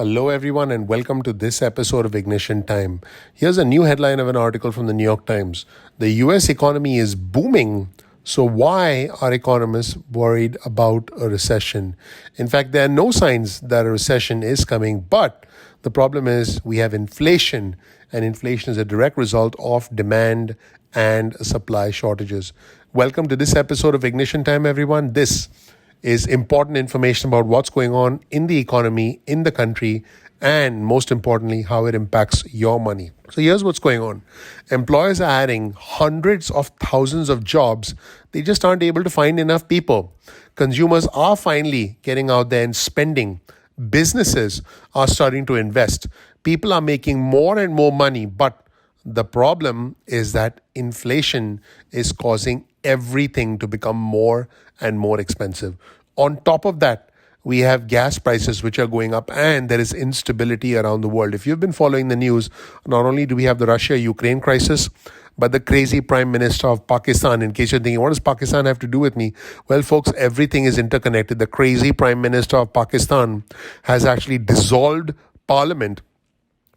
Hello, everyone, and welcome to this episode of Ignition Time. Here's a new headline of an article from the New York Times. The US economy is booming. So, why are economists worried about a recession? In fact, there are no signs that a recession is coming, but the problem is we have inflation, and inflation is a direct result of demand and supply shortages. Welcome to this episode of Ignition Time, everyone. This is important information about what's going on in the economy, in the country, and most importantly, how it impacts your money. So here's what's going on. Employers are adding hundreds of thousands of jobs. They just aren't able to find enough people. Consumers are finally getting out there and spending. Businesses are starting to invest. People are making more and more money, but the problem is that inflation is causing everything to become more and more expensive. On top of that, we have gas prices which are going up, and there is instability around the world. If you've been following the news, not only do we have the Russia-Ukraine crisis, but the crazy Prime Minister of Pakistan. In case you're thinking, what does Pakistan have to do with me? Well, folks, everything is interconnected. The crazy Prime Minister of Pakistan has actually dissolved Parliament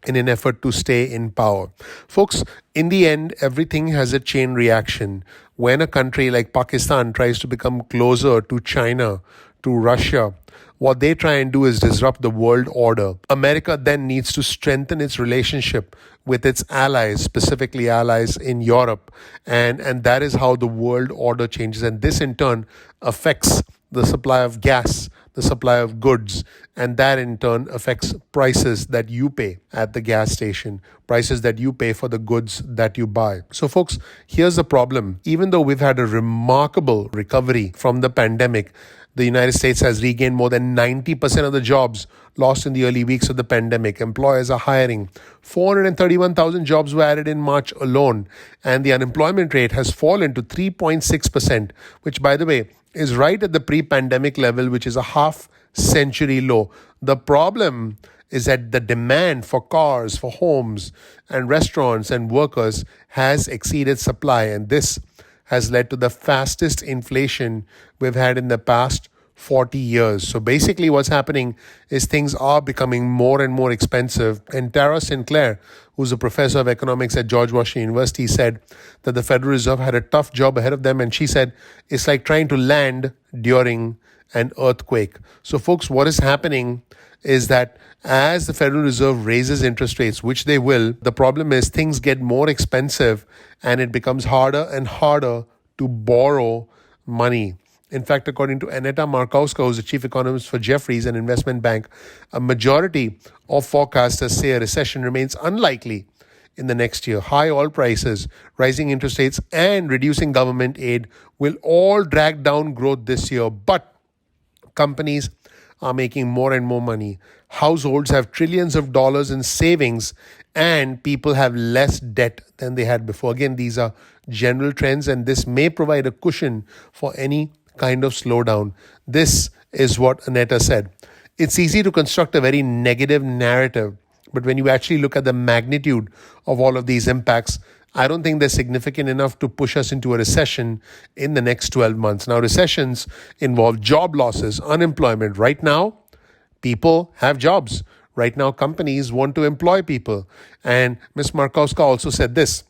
in an effort to stay in power. Folks, in the end, everything has a chain reaction. When a country like Pakistan tries to become closer to China, to Russia, what they try and do is disrupt the world order. America then needs to strengthen its relationship with its allies, specifically allies in Europe. And that is how the world order changes. And this in turn affects the supply of gas, the supply of goods, and that in turn affects prices that you pay at the gas station, prices that you pay for the goods that you buy. So folks, here's the problem. Even though we've had a remarkable recovery from the pandemic, the United States has regained more than 90% of the jobs lost in the early weeks of the pandemic. Employers are hiring. 431,000 jobs were added in March alone, and the unemployment rate has fallen to 3.6%, which, by the way, is right at the pre-pandemic level, which is a half-century low. The problem is that the demand for cars, for homes, and restaurants and workers has exceeded supply, and this has led to the fastest inflation we've had in the past 40 years. So basically what's happening is things are becoming more and more expensive. And Tara Sinclair, who's a professor of economics at George Washington University, said that the Federal Reserve had a tough job ahead of them. And she said, it's like trying to land during an earthquake. So folks, what is happening is that as the Federal Reserve raises interest rates, which they will, the problem is things get more expensive and it becomes harder and harder to borrow money. In fact, according to Aneta Markowska, who's the chief economist for Jefferies, an investment bank, a majority of forecasters say a recession remains unlikely in the next year. High oil prices, rising interest rates, and reducing government aid will all drag down growth this year. But companies are making more and more money. Households have trillions of dollars in savings, and people have less debt than they had before. Again, these are general trends, and this may provide a cushion for any kind of slowdown. This is what Aneta said. It's easy to construct a very negative narrative, but when you actually look at the magnitude of all of these impacts, I don't think they're significant enough to push us into a recession in the next 12 months. Now, recessions involve job losses, unemployment. Right now, people have jobs. Right now, companies want to employ people. And Ms. Markowska also said this: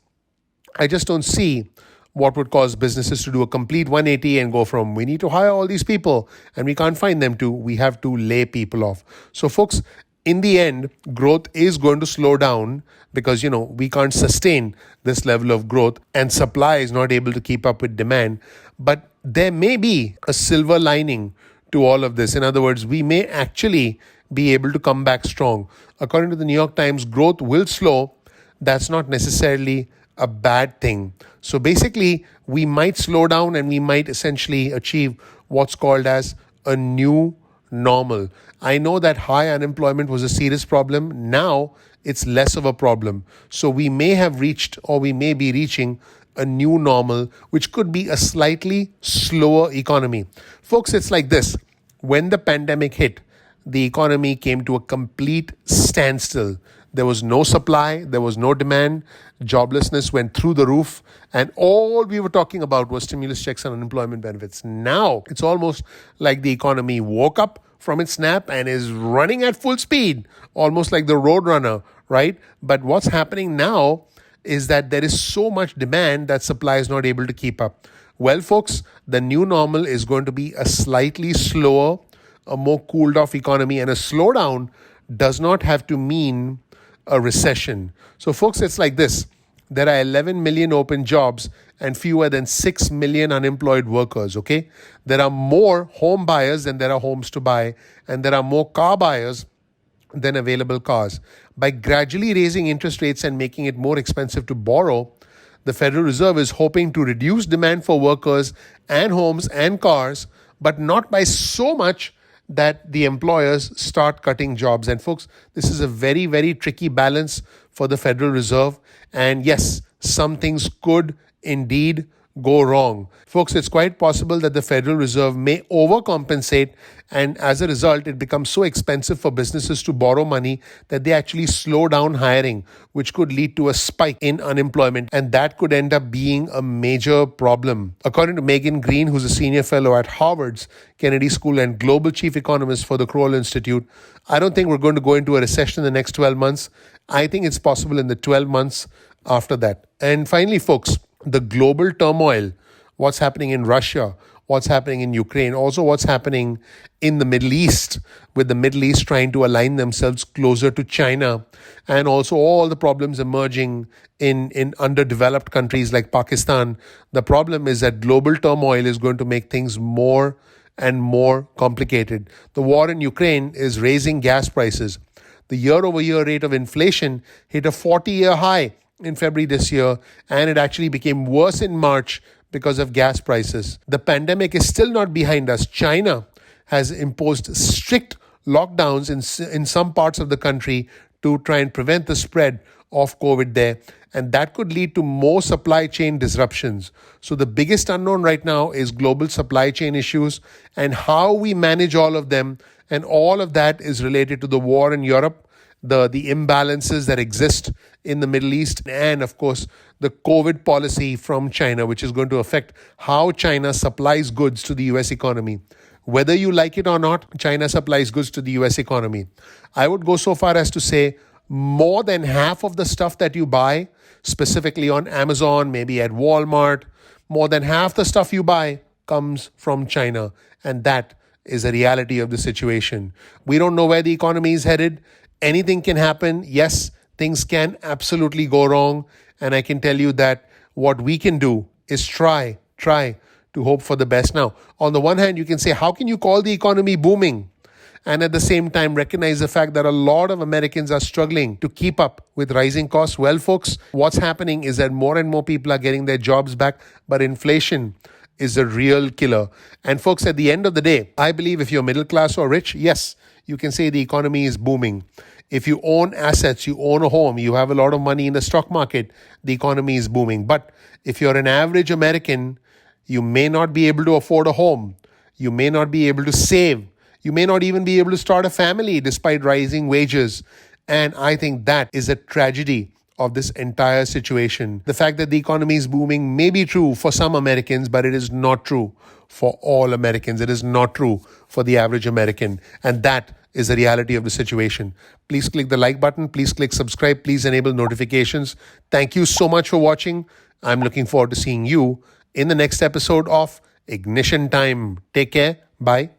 I just don't see what would cause businesses to do a complete 180 and go from we need to hire all these people and we can't find them to we have to lay people off. So folks, in the end, growth is going to slow down because, we can't sustain this level of growth and supply is not able to keep up with demand. But there may be a silver lining to all of this. In other words, we may actually be able to come back strong. According to the New York Times, growth will slow. That's not necessarily a bad thing. So basically, we might slow down and we might essentially achieve what's called as a new normal. I know that high unemployment was a serious problem. Now it's less of a problem. So we may have reached, or we may be reaching, a new normal, which could be a slightly slower economy. Folks, it's like this. When the pandemic hit, the economy came to a complete standstill. There was no supply, there was no demand, joblessness went through the roof, and all we were talking about was stimulus checks and unemployment benefits. Now, it's almost like the economy woke up from its nap and is running at full speed, almost like the Roadrunner, right? But what's happening now is that there is so much demand that supply is not able to keep up. Well, folks, the new normal is going to be a slightly slower, a more cooled off economy, and a slowdown does not have to mean a recession. So, folks, it's like this: there are 11 million open jobs and fewer than 6 million unemployed workers, okay? There are more home buyers than there are homes to buy, and there are more car buyers than available cars. By gradually raising interest rates and making it more expensive to borrow, the Federal Reserve is hoping to reduce demand for workers and homes and cars, but not by so much that the employers start cutting jobs. And folks, this is a very, very tricky balance for the Federal Reserve. And yes, some things could indeed go wrong. Folks, it's quite possible that the Federal Reserve may overcompensate, and as a result, it becomes so expensive for businesses to borrow money that they actually slow down hiring, which could lead to a spike in unemployment, and that could end up being a major problem. According to Megan Green, who's a senior fellow at Harvard's Kennedy School and global chief economist for the Kroll Institute, I don't think we're going to go into a recession in the next 12 months. I think it's possible in the 12 months after that. And finally, folks, the global turmoil, what's happening in Russia, what's happening in Ukraine, also what's happening in the Middle East, with the Middle East trying to align themselves closer to China, and also all the problems emerging in underdeveloped countries like Pakistan. The problem is that global turmoil is going to make things more and more complicated. The war in Ukraine is raising gas prices. The year-over-year rate of inflation hit a 40-year high in February this year, and it actually became worse in March because of gas prices. The pandemic is still not behind us. China has imposed strict lockdowns in some parts of the country to try and prevent the spread of COVID there, and that could lead to more supply chain disruptions. So the biggest unknown right now is global supply chain issues and how we manage all of them, and all of that is related to the war in Europe, the imbalances that exist in the Middle East, and of course the COVID policy from China, which is going to affect how China supplies goods to the US economy. Whether you like it or not, China supplies goods to the US economy. I would go so far as to say more than half of the stuff that you buy, specifically on Amazon, maybe at Walmart, more than half the stuff you buy comes from China, and that is a reality of the situation. We don't know where the economy is headed. Anything can happen. Yes, things can absolutely go wrong. And I can tell you that what we can do is try to hope for the best. Now, on the one hand, you can say, how can you call the economy booming? And at the same time, recognize the fact that a lot of Americans are struggling to keep up with rising costs. Well, folks, what's happening is that more and more people are getting their jobs back, but inflation is a real killer. And folks, at the end of the day, I believe if you're middle class or rich, yes, you can say the economy is booming. If you own assets, you own a home, you have a lot of money in the stock market, the economy is booming. But if you're an average American, you may not be able to afford a home. You may not be able to save. You may not even be able to start a family despite rising wages. And I think that is a tragedy of this entire situation. The fact that the economy is booming may be true for some Americans, but it is not true for all Americans. It is not true for the average American. And that is the reality of the situation. Please click the like button. Please click subscribe. Please enable notifications. Thank you so much for watching. I'm looking forward to seeing you in the next episode of Ignition Time. Take care. Bye.